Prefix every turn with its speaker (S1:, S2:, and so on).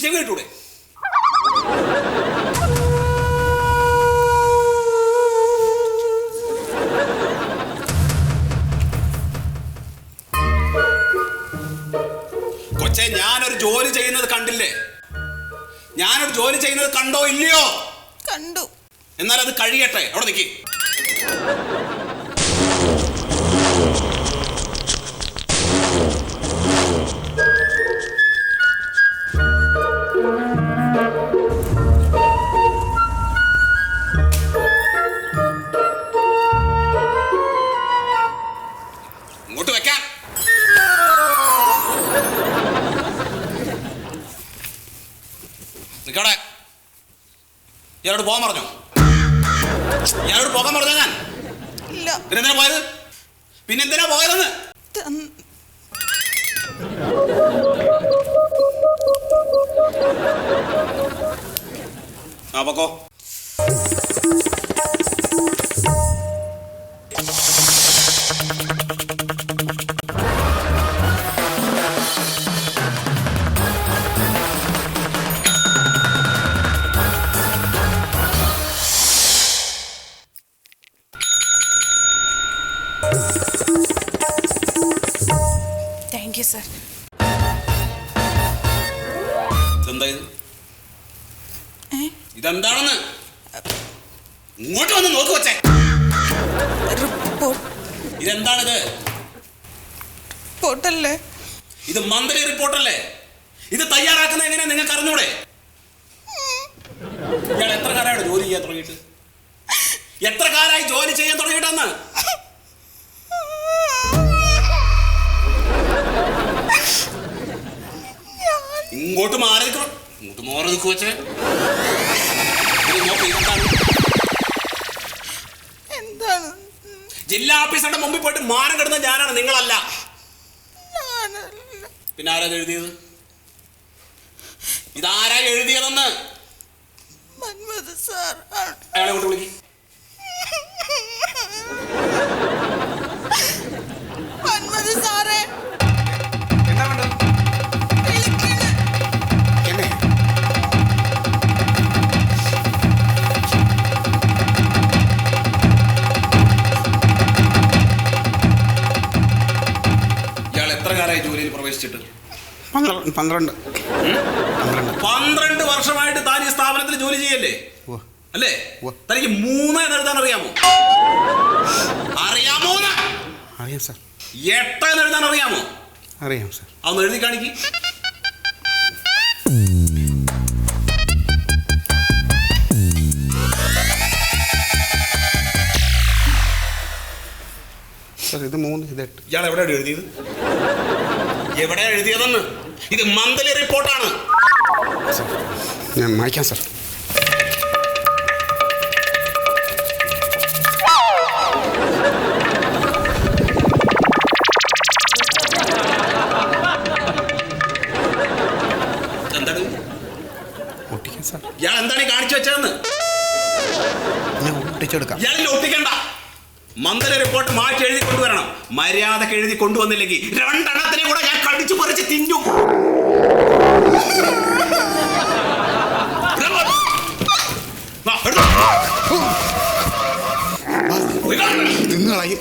S1: ചെവി കേട്ടൂടെ? കൊച്ചെ, ഞാനൊരു ജോലി ചെയ്യുന്നത് കണ്ടില്ലേ? ഞാനൊരു ജോലി ചെയ്യുന്നത് കണ്ടോ ഇല്ലയോ?
S2: കണ്ടു.
S1: എന്നാൽ അത് കഴിയട്ടെ. അവിടെ നിൽക്കി. ഇങ്ങോട്ട് വെക്കാം. നിക്കവിടെ. ഇയാളോട് പോകാൻ പറഞ്ഞോ? ഇയാളോട് പോകാൻ പറഞ്ഞോ? ഞാൻ
S2: ഇല്ല.
S1: പിന്നെന്തിനാ പോയത്? പിന്നെന്തിനാ പോയതെന്ന്? ആ പൊക്കോ.
S2: Thank you sir.
S1: ഇതെന്താ ഇത്? ഇതെന്താണെന്ന് ഇങ്ങോട്ട് വന്ന് നോക്ക് കൊച്ചേ. ഇതെന്താണിത്?
S2: റിപ്പോർട്ടല്ലേ?
S1: ഇത് മന്ത്ലി റിപ്പോർട്ടല്ലേ? ഇത് തയ്യാറാക്കുന്ന എങ്ങനെയാ നിങ്ങൾക്ക് അറിഞ്ഞൂടെ? ഇയാൾ എത്ര കാലമാണ് ജോലി ചെയ്യാൻ തുടങ്ങിയിട്ട്? എത്ര കാലമായി ജോലി ചെയ്യാൻ തുടങ്ങിയിട്ടെന്ന്? ഇങ്ങോട്ട് മാറി നിൽക്കണം. ഇങ്ങോട്ട് മാറി നിൽക്കു വെച്ചേ.
S2: എന്താണ്?
S1: ജില്ലാ ഓഫീസറുടെ മുമ്പിൽ പോയിട്ട് മാനം കിടന്ന ഞാനാണ്, നിങ്ങളല്ല. പിന്നെ ആരാ എഴുതിയത്? ഇതാരാ എഴുതിയതെന്ന്? അയാളെ കൊണ്ട് വിളിക്കും. എന്താ വേണ്ടത്? എന്നെ ഇയാൾ എത്ര കാലമായി ജോലിയിൽ പ്രവേശിച്ചിട്ട്? 12 വർഷമായിട്ട് താൻ ഈ സ്ഥാപനത്തിൽ ജോലി ചെയ്യല്ലേ? അല്ലേ? തനിക്ക് 3 എഴുതാൻ അറിയാമോ? അറിയാമോ?
S3: അറിയാം സാർ.
S1: 8 എഴുതാൻ അറിയാമോ?
S3: അറിയാം സാർ.
S1: അതൊന്ന് എഴുതി കാണിക്ക്.
S3: സാർ ഇത് 3 ഇത് 8.
S1: ഇയാൾ എവിടെയാണ് എഴുതിയത്? എവിടെയാണ് എഴുതിയതെന്ന്? ഇത് മന്ത്ലി റിപ്പോർട്ടാണ്.
S3: ഞാൻ വായിക്കാം സാർ.
S1: എന്താണ്
S3: ഒട്ടിക്കാം സാർ.
S1: ഇയാൾ എന്താണ് ഈ കാണിച്ചു വെച്ചതെന്ന്?
S3: ഞാൻ ഒട്ടിച്ചെടുക്കാം.
S1: ഇയാളിൽ ഒട്ടിക്കണ്ട. മന്ത്ലി റിപ്പോർട്ട് മാറ്റി എഴുതി കൊണ്ടുവരണം. മര്യാദക്ക് എഴുതി കൊണ്ടുവന്നില്ലെങ്കിൽ 2 എണ്ണത്തിനെ കൂടെ ഞാൻ കടിച്ചു പറിച്ച് തിന്നും.
S3: നിങ്ങളായി